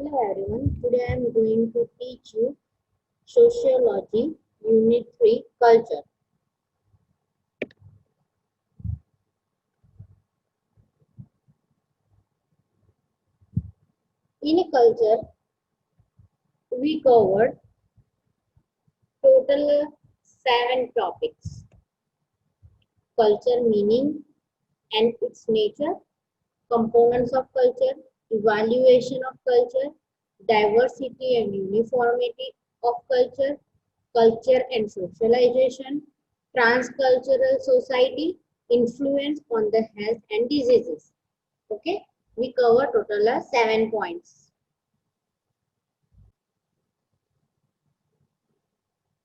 Hello everyone, today I am going to teach you Sociology Unit 3 Culture. In a culture, we covered total 7 topics. Culture meaning and its nature, components of culture, evaluation of culture, diversity and uniformity of culture, culture and socialization, transcultural society, influence on the health and diseases. Okay, we cover total 7 points.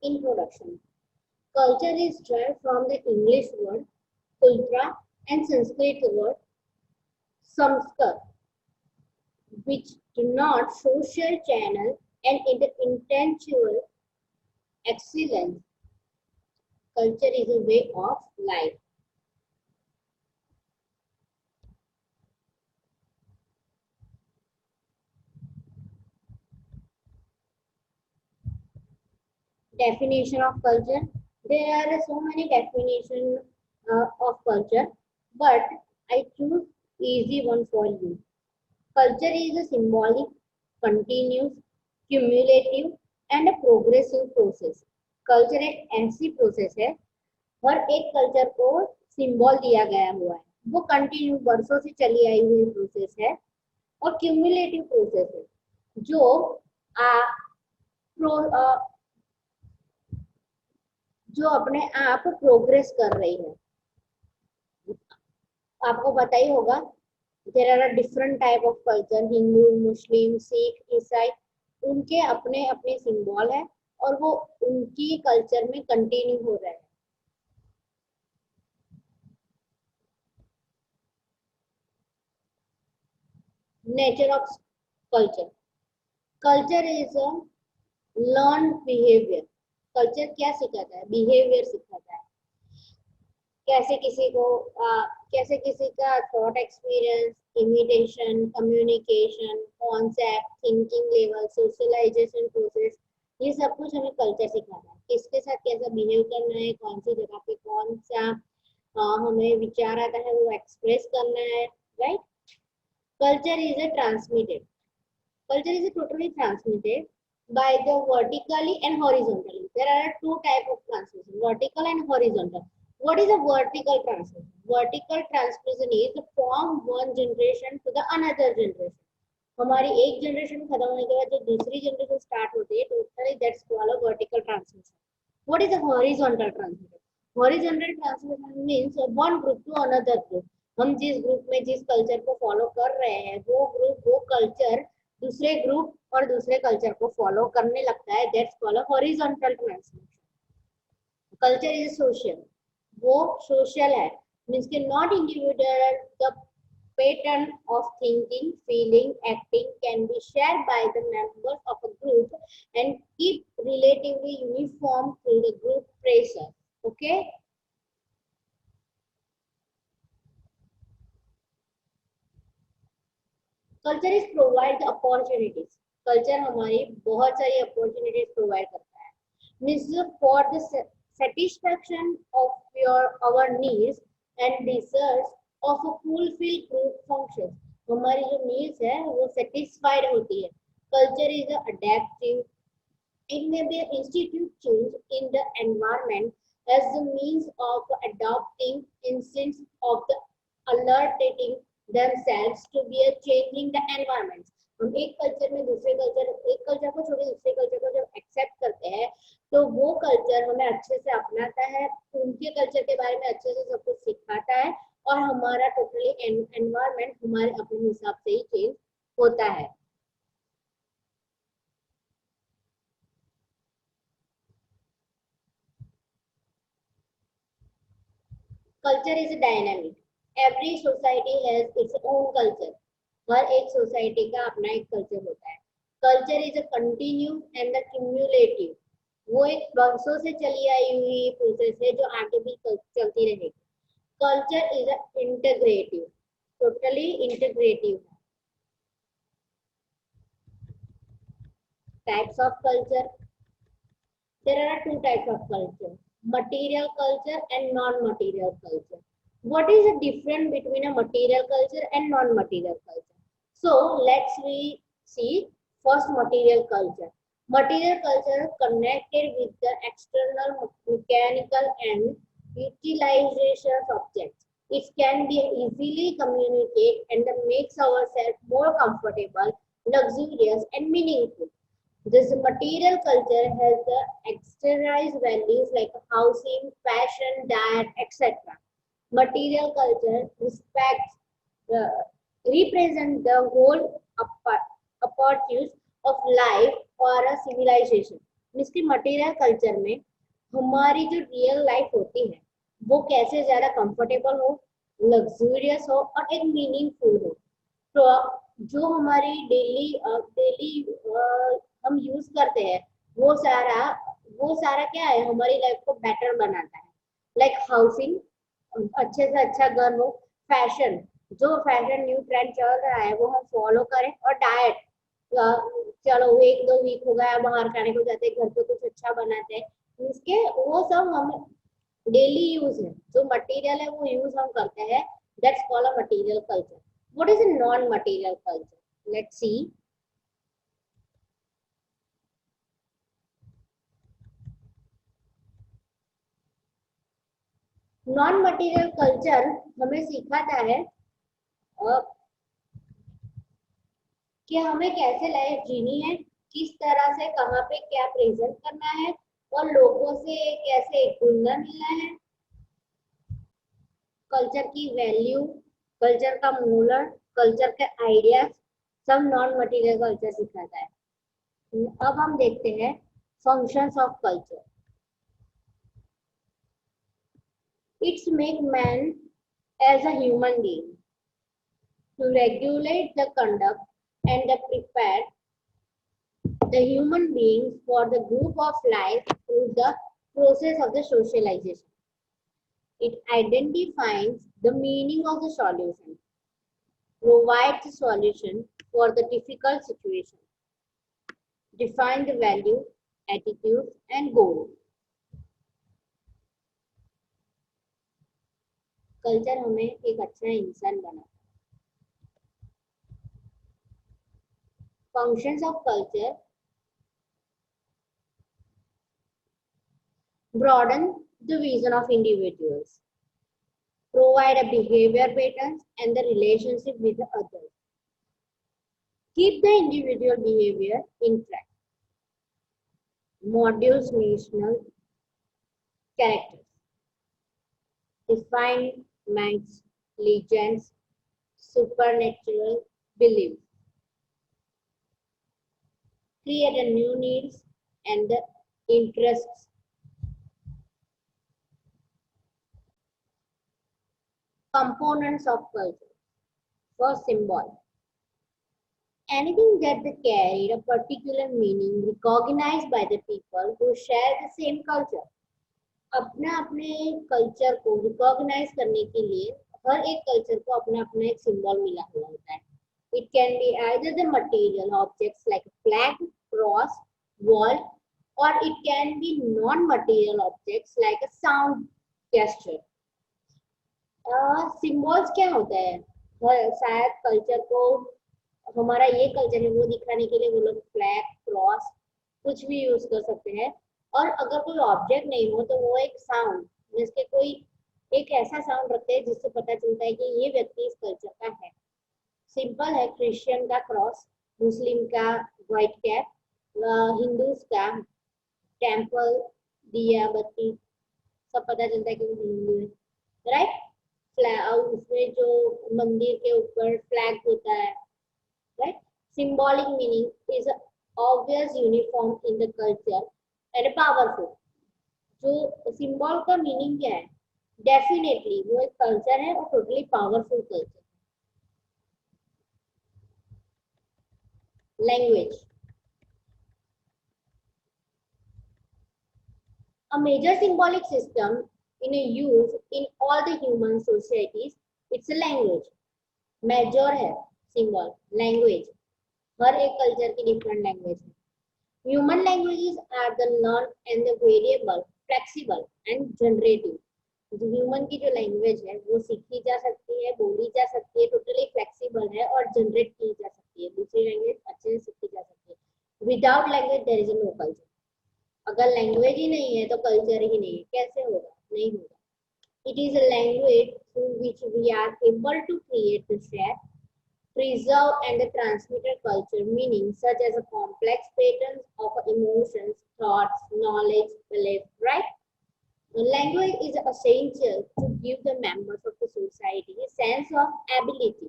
Introduction. Culture is derived from the English word kultra and Sanskrit word samskar, which denote social channel and intellectual excellence. Culture is a way of life. Definition of culture. There are so many definitions of culture, but I choose easy one for you. Culture is a symbolic, continuous, cumulative and a progressive process. Culture एक ऐसी process है, हर एक culture को symbol दिया गया हुआ है, वो कंटिन्यू वर्षों से चली आई हुई प्रोसेस है और क्यूमुलेटिव प्रोसेस है जो आ, प्रो, आ, जो अपने आप प्रोग्रेस कर रही है. आपको पता ही होगा there are different type of culture, Hindu, Muslim, Sikh, ईसाई, उनके अपने अपने सिंबल है और वो उनकी कल्चर में कंटिन्यू हो रहे हैं. Nature of culture. Culture is a learn behaviour. Culture क्या सिखाता है? बिहेवियर सिखाता है. कैसे किसी को कैसे किसी का thought experience, imitation, communication, concept, thinking level, socialisation process, ये सब कुछ हमें कल्चर सिखाता है. किसके साथ कैसा बिहेव करना है, कौन सी जगह पे कौन सा हमें विचार आता है वो एक्सप्रेस करना है. Right. Culture is a transmitted. Culture is totally transmitted by the vertically and horizontally. There are two types of transmission, vertical and horizontal. What is a vertical transmission? Vertical transmission is from one generation to the another generation. हमारी एक generation खत्म होने के बाद जो दूसरी generation start होती है, totally that's called a vertical transmission. What is a horizontal transmission? Horizontal transmission means one group to another group. हम जिस ग्रुप में जिस कल्चर को फॉलो कर रहे हैं, वो ग्रुप वो कल्चर दूसरे ग्रुप और दूसरे कल्चर को फॉलो करने लगता है. That's called a horizontal transmission. Culture is social. वो सोशल है, मींस के not individual. The pattern of thinking, feeling, acting can be shared by the members of a group and keep relatively uniform through the group pressure. Okay. Culture is provide opportunities. Culture हमारी बहुत सारी opportunities provide करता है. Means for the satisfaction of your our needs and desires of a fulfill group functions. हमारी जो needs है वो satisfied होती है. Culture is adaptive. It may be an institute change in the environment as the means of adopting instincts of the alerting themselves to be a changing the environment. हम एक culture में दूसरे culture, एक culture को छोड़ दूसरे culture को जब एक्सेप्ट करते हैं तो वो कल्चर हमें अच्छे से अपनाता है, उनके कल्चर के बारे में अच्छे से सब कुछ सिखाता है और हमारा टोटली एनवायरमेंट हमारे अपने हिसाब से ही चेंज होता है. Culture is dynamic. Every society has its own culture. हर एक सोसाइटी का अपना एक कल्चर होता है. Culture is a continue and cumulative. वो एक वर्षों से चली आई हुई प्रोसेस है जो आगे भी चलती रहेगी. Culture is a integrative. Totally integrative है. Types of culture. There are two types of culture: material culture and non-material culture. What is the difference between a material culture and non-material culture? So let's we see first material culture. Material culture connected with the external mechanical and utilization objects. It can be easily communicate and makes ourselves more comfortable, luxurious, and meaningful. This material culture has the externalized values like housing, fashion, diet, etc. Material culture respects represent the whole opportunities of life और a civilization. इसकी material culture में हमारी जो real life होती है वो कैसे ज्यादा कंफर्टेबल हो, लग्जूरियस हो और एक मीनिंगफुल हो. तो जो हमारी डेली डेली हम यूज करते हैं वो सारा क्या है, हमारी लाइफ को बेटर बनाता है. लाइक हाउसिंग, अच्छे से अच्छा घर हो. फैशन, जो फैशन न्यू ट्रेंड चल रहा है वो हम फॉलो करें. और डाइट, चलो एक दो वीक हो गया बाहर खाने को जाते हैं, घर पे कुछ अच्छा बनाते हैं, इसके वो सब हम डेली यूज है. जो मटेरियल है वो यूज हम करते हैं. That's called a material culture. What is a non material culture? Let's see. Non material culture हमें सिखाता है कि हमें कैसे लाइफ जीनी है, किस तरह से कहाँ पे क्या प्रेजेंट करना है और लोगों से कैसे घुलना मिलना है. कल्चर की वैल्यू, कल्चर का मूल्य, कल्चर के आइडियाज सब नॉन मटेरियल कल्चर सिखाता है. अब हम देखते हैं functions of culture. It's make man as a human being to regulate the conduct and prepare the human beings for the group of life through the process of the socialization. It identifies the meaning of the solution, provides the solution for the difficult situation, define the value, attitude, and goal. Culture हमें एक अच्छा इंसान बनाता है. Functions of culture: broaden the vision of individuals, provide a behavior patterns and the relationship with the others, keep the individual behavior in track, modules national characters, define myths, legends, supernatural beliefs, create a new needs and the interests. Components of culture. First, symbol. Anything that carried a particular meaning recognized by the people who share the same culture. अपना अपने culture को recognise करने के लिए हर एक culture को अपना अपना एक सिंबल मिला हुआ होता है. It can be either the material objects like flag, cross, wall, और it can be non material objects like a sound gesture. Symbols क्या होता है? शायद कल्चर को, हमारा ये कल्चर है वो दिखाने के लिए वो लोग फ्लैग, क्रॉस कुछ भी यूज कर सकते हैं. और अगर कोई ऑब्जेक्ट नहीं हो तो वो एक साउंड, जिसके कोई एक ऐसा साउंड रखते हैं जिससे पता चलता है कि ये व्यक्ति इस कल्चर का है. सिंपल है, क्रिश्चियन का क्रॉस, मुस्लिम का व्हाइट कैप, हिंदूज का टेम्पल, दिया बत्ती, सब पता चलता है कि वो हिंदू है. राइट? उसमें जो मंदिर के ऊपर फ्लैग होता है. Right? Symbolic meaning is obvious uniform in the culture and powerful. जो सिंबल का मीनिंग क्या है? डेफिनेटली वो एक कल्चर है और totally powerful culture. Language. A major symbolic system in use in all the human societies. It's a language. Major है symbol language. हर एक कल्चर की डिफरेंट लैंग्वेज है. Human languages are the learned and the variable, flexible and generative. जो human की जो language है वो सीखी जा सकती है, बोली जा सकती है, टोटली फ्लेक्सिबल है और जनरेट की जा सकती है। दूसरी लैंग्वेज अच्छे से सीखी जा सकती है। Without language there is no culture. अगर लैंग्वेज ही नहीं है तो कल्चर ही नहीं है। कैसे होगा? नहीं होगा। It is a language through which we are able to create the share, preserve and transmit a culture, meaning such as a complex patterns of emotions, thoughts, knowledge, belief, right? Language is essential to give the members of the society a sense of ability,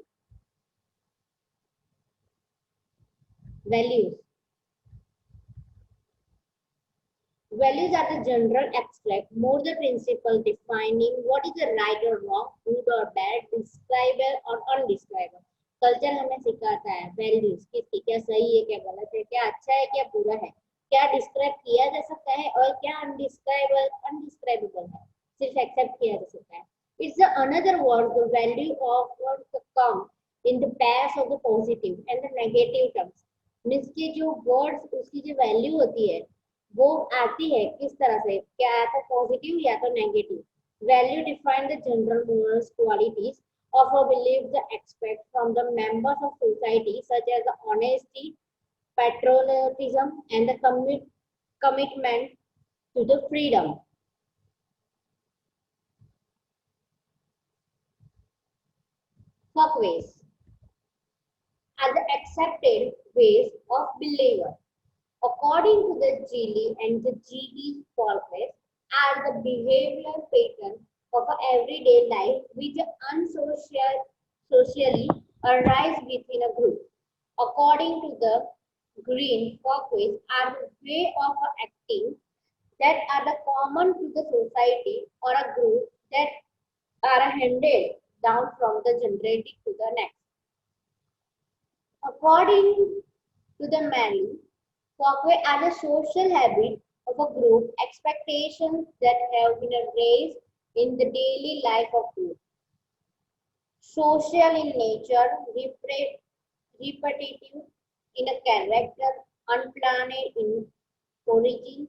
values. Values are the general abstract, more the principle defining what is the right or wrong, good or bad, describable or undescribable. Culture हमें सिखाता है values किसकी, क्या सही है, क्या गलत है, क्या अच्छा है, क्या बुरा है, क्या डिस्क्राइब किया जा सकता है और क्या अनडिस्क्राइबेबल है, सिर्फ एक्सेप्ट किया जा सकता है। It's another word the value of the come in the pace of the positive and the negative terms. Means के जो वर्ड्स उसकी जो वैल्यू होती है वो आती है किस तरह से, क्या या तो पॉजिटिव या तो negative. Value define the general morals qualities of a belief the expect from the members of society such as the honesty, patriotism and the commitment to the freedom. Folkways are the accepted ways of behavior. According to the Geely and the GD folkways are the behavioral pattern of a everyday life which socially arise within a group. According to the Green folkways are the way of acting that are the common to the society or a group that are handed down from the generation to the next. According to the Manley, folkway are the social habits of a group, expectations that have been raised in the daily life of group. Social in nature, repetitive in a character, unplanned in origin,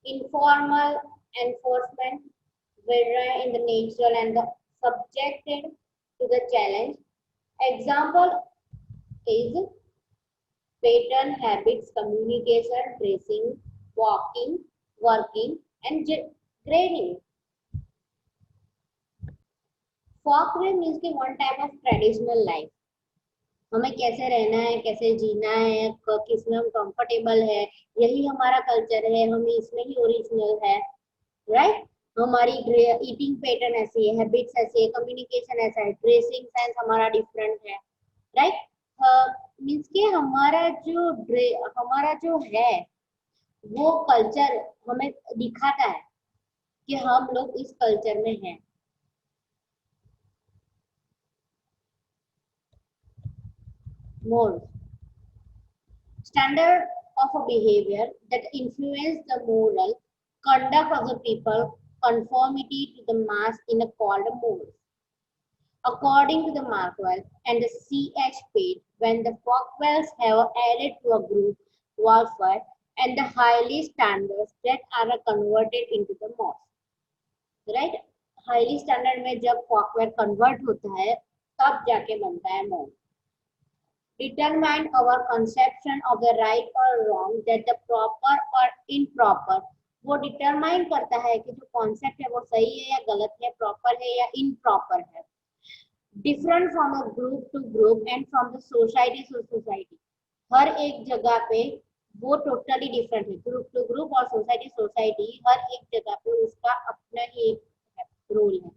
informal enforcement, whether in the natural and the subjected to the challenge. Example is pattern, habits, communication, dressing, walking, working, and grading. Folkways means कि one type of traditional life. हमें कैसे रहना है, कैसे जीना है, किसमें हम comfortable है, यही हमारा कल्चर है, हम इसमें ही ओरिजिनल है, राइट? हमारी ईटिंग पैटर्न ऐसी है, हैबिट्स ऐसी है, कम्युनिकेशन ऐसा है, ड्रेसिंग सेंस हमारा डिफरेंट है, राइट? मीन्स कि हमारा जो है वो कल्चर हमें दिखाता है कि हम लोग इस कल्चर में हैं। Morals. Standard of a behavior that influence the moral conduct of the people, conformity to the mass in a called morals. According to the Markwell and the C.H. Pate, when the folkwells have added to a group warfare and the highly standards that are converted into the morals. Right? Highly standard में जब folkwell convert होता है तब जाके बनता है morals. Determine our conception of the right or wrong, that the proper or improper, वो determine करता है कि जो कॉन्सेप्ट है वो सही है या गलत है, प्रॉपर है या इनप्रॉपर है। Different from a group to group and from the society to society, हर एक जगह पे वो टोटली डिफरेंट है। ग्रुप टू ग्रुप और सोसाइटी सोसाइटी हर एक जगह पे उसका अपना ही एक रोल है।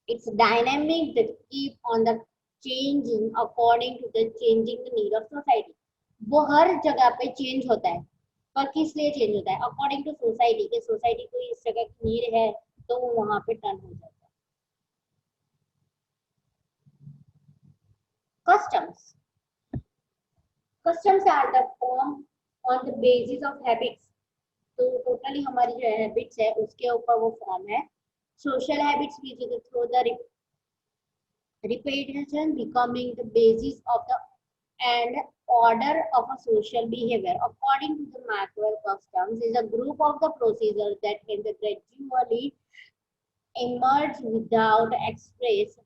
It's dynamic that keep on the changing according to the changing the need of society. वो हर जगह पे चेंज होता है, पर किस लिए चेंज होता है? अकॉर्डिंग टू सोसाइटी, के सोसाइटी को इस जगह की नीड है तो वो वहां पे टर्न हो जाता है। Customs customs are the form on the basis of habits. तो टोटली हमारी जो हैबिट्स है उसके ऊपर वो फॉर्म है। सोशल हैबिट्स भी through the repetition becoming the basis of the and order of a social behavior. According to the Maxwell customs, is a group of the procedures that can gradually emerge without express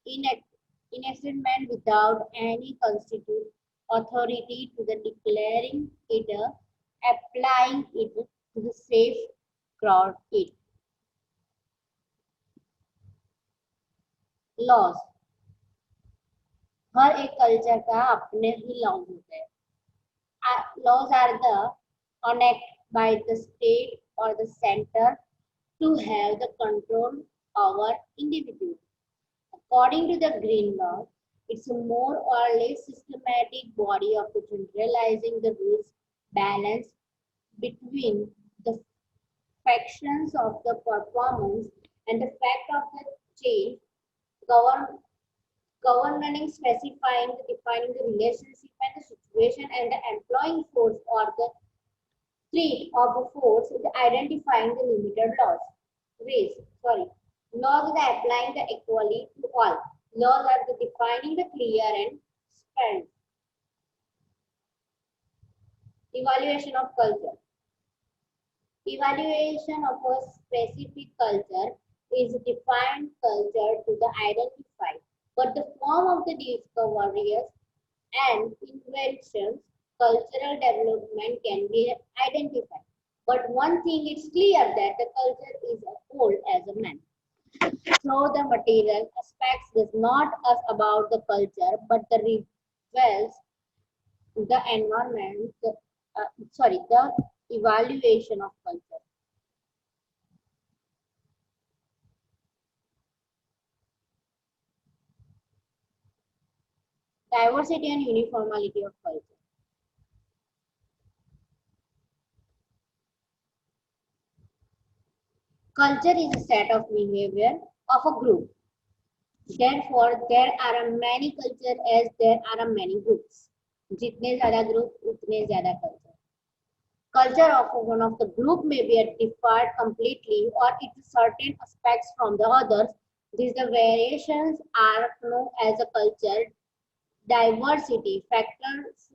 enactment without any constitute authority to the declaring it, applying it to the safeguard it. Laws. हर एक culture का अपने ही laws होते हैं. Laws are the enacted by the state or the center to have the control over individuals. According to the Green Law, it's a more or less systematic body of the generalizing the rules balance between the factions of the performance and the fact of the change govern, governing specifying the defining the relationship and the situation and the employing force or the threat of the force is identifying the limited laws. Laws are applying the equally to all. Laws are the defining the clear and spread. Evaluation of culture. Evaluation of a specific culture is defined culture to the identify, but the form of the discoveries and inventions, cultural development can be identified. But one thing is clear that the culture is as old as a man. So the material aspects does not us about the culture, but the reveals the environment, the evaluation of culture. Diversity and uniformity of culture. Culture is a set of behavior of a group. Therefore, there are many cultures as there are many groups. जितने ज़्यादा group उतने ज़्यादा culture. Culture of one of the group may be differed completely or its certain aspects from the others. These the variations are known as a culture diversity. Factors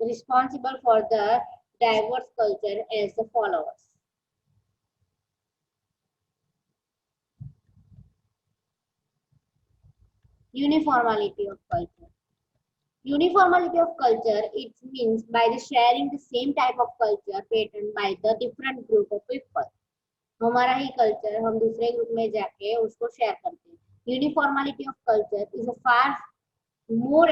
responsible for the diverse culture as the followers. Uniformity of culture. Uniformity of culture, it means by the sharing the same type of culture pattern by the different group of people. हमारा ही culture हम दूसरे group में जाके उसको share करते हैं. Uniformity of culture is a far more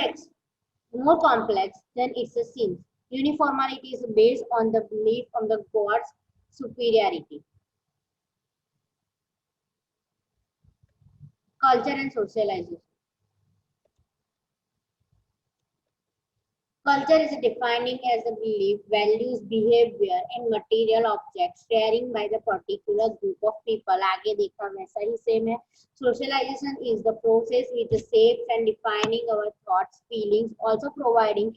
complex than it seems. Uniformity is based on the belief on the God's superiority. Culture and socialization. Culture is defining as a belief, values, behavior, and material objects sharing by the particular group of people. आगे देखा वैसा ही same है. Socialization is the process which shapes and defining our thoughts, feelings, also providing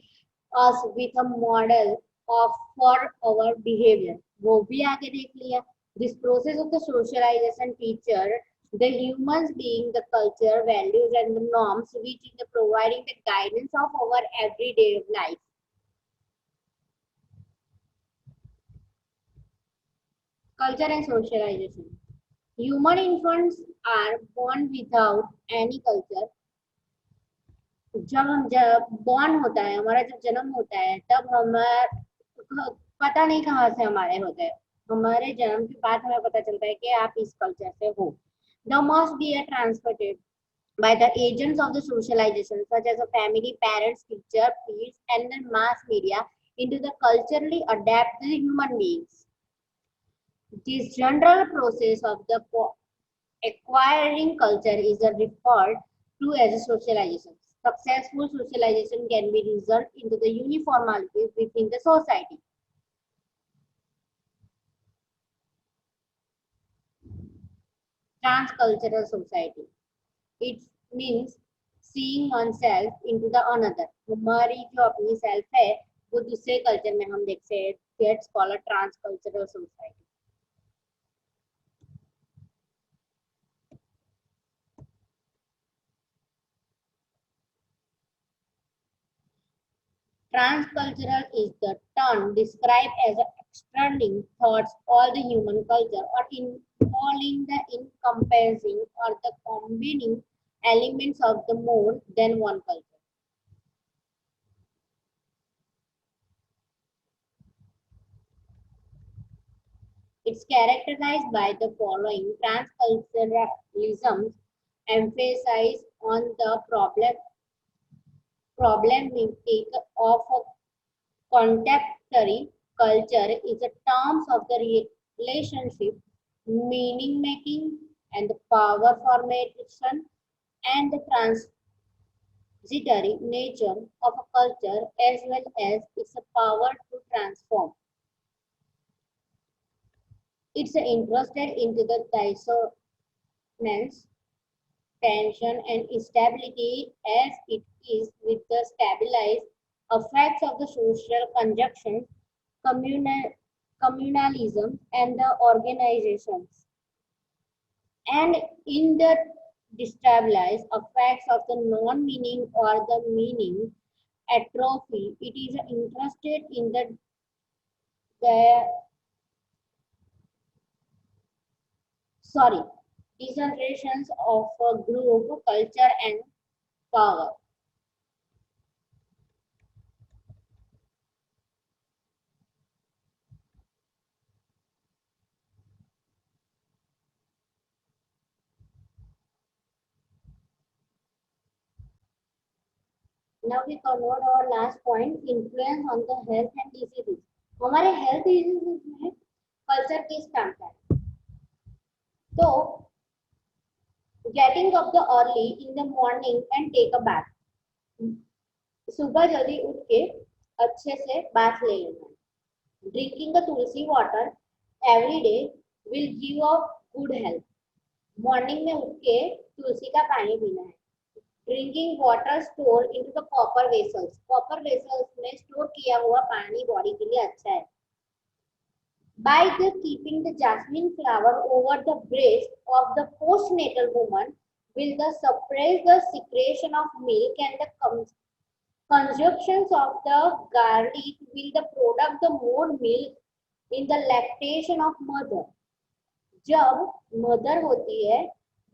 us with a model of for our behavior. वो भी आगे देख लिया. This process of the socialization teacher the humans being the culture, values, and the norms which is the providing the guidance of our everyday life. Culture and socialization. Human infants are born without any culture. जब born होता है हमारा जब जन्म होता है तब हमारा पता नहीं कहाँ से हमारे होते हैं. हमारे जन्म के बाद हमें पता चलता है कि आप इस कल्चर से हो. There must be a transmitted by the agents of the socialization such as a family, parents, teacher, peers, and the mass media into the culturally adapted human beings. This general process of the acquiring culture is referred to as a socialization. Successful socialization can be result into the uniformity within the society. Transcultural society. It means seeing oneself into the another. हमारी जो अपनी self है वो दूसरे culture में हम देखते हैं. That's called a transcultural society. Transcultural is the term described as extending thoughts all the human culture or involving the encompassing or the combining elements of the more than one culture. It's characterized by the following transculturalism emphasize on the problematic of a contemporary culture is a terms of the relationship, meaning making, and the power formation and the transitory nature of a culture as well as its power to transform. It's interested into the dissonance, tension, and instability as it is with the stabilized effects of the social conjunction, communal, communalism, and the organizations. And in the destabilized effects of the non-meaning or the meaning atrophy, it is interested in the sorry degenerations of a group, culture, and power. Now we covered our last point, influence on the health and diseases. हमारे health diseases में culture किस काम का है? तो getting up the early in the morning and take a bath. सुबह जल्दी उठ के अच्छे से बाथ ले लेना. Drinking the tulsi water every day will give a good health. Morning में उठ के तुलसी का पानी पीना है. Drinking water store into the copper vessels. Copper vessels में स्टोर किया हुआ पानी बॉडी के लिए अच्छा है. By the keeping the jasmine flower over the breast of the postnatal woman will the suppress the secretion of milk and the consumptions of the garlic will the product the more milk in the lactation of mother. जब mother होती है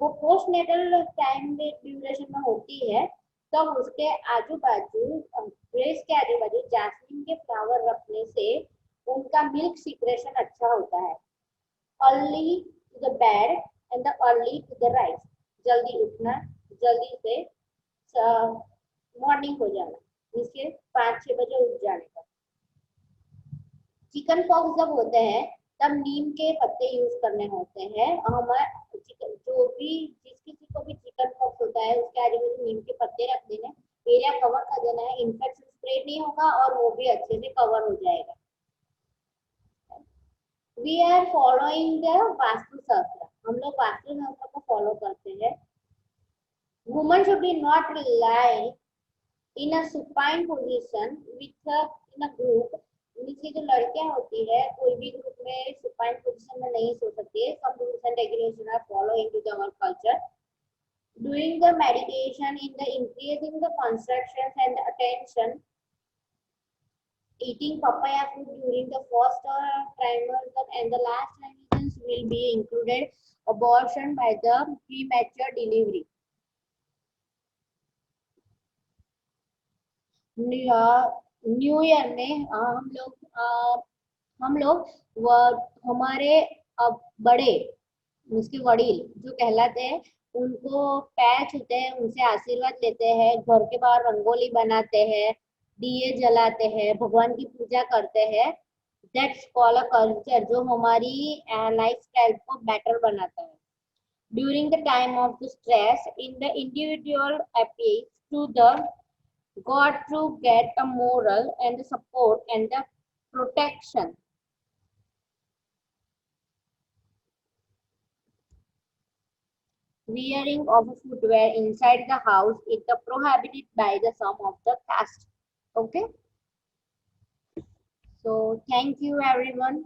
वो postnatal time में duration में होती है तब तो उसके आजू बाजू ब्रेस्ट के आजू बाजू जैस्मिन के फ्लावर रखने से उनका मिल्क सिक्रेशन अच्छा होता है. Early to the bed and the early to the rise. जल्दी उठना, जल्दी से मॉर्निंग हो जाना, इसके 5-6 बजे उठ जाने का. चिकन पॉक्स जब होते हैं तब नीम के पत्ते यूज करने होते हैं. हमारे जो भी जिस किसी को भी चिकन पॉक्स होता है उसके आजू बाजू नीम के पत्ते रख देना, एरिया कवर कर देना है. इन्फेक्शन स्प्रेड नहीं होगा और वो भी अच्छे से कवर हो जाएगा. We are following the Vastu Shastra. हम लोग वास्तु शास्त्र को फॉलो करते हैं. Woman should be not lie in a supine position with in a group. नीचे जो लड़कियां होती है कोई भी ग्रुप में सुपाइन पोजीशन में नहीं सो सकती है. Some rules and regulation are follow into the our culture. Doing the meditation in the increasing the constructions and attention. Eating papaya fruit during the first trimester and the last trimester will be included. Abortion by the premature delivery. New year में हम लोग हमारे बड़े उसके वडील जो कहलाते हैं उनको पैर छूते हैं, उनसे आशीर्वाद लेते हैं, घर के बाहर रंगोली बनाते हैं, दिए जलाते हैं, भगवान की पूजा करते हैं. दैट्स कॉल्ड अ कल्चर जो हमारी लाइफस्टाइल को बेटर बनाता है. During the time of the stress in the individual appeals to the God to get a moral and the support and the protection. Wearing of a footwear inside the house is prohibited by the some of the caste. Okay. So thank you everyone.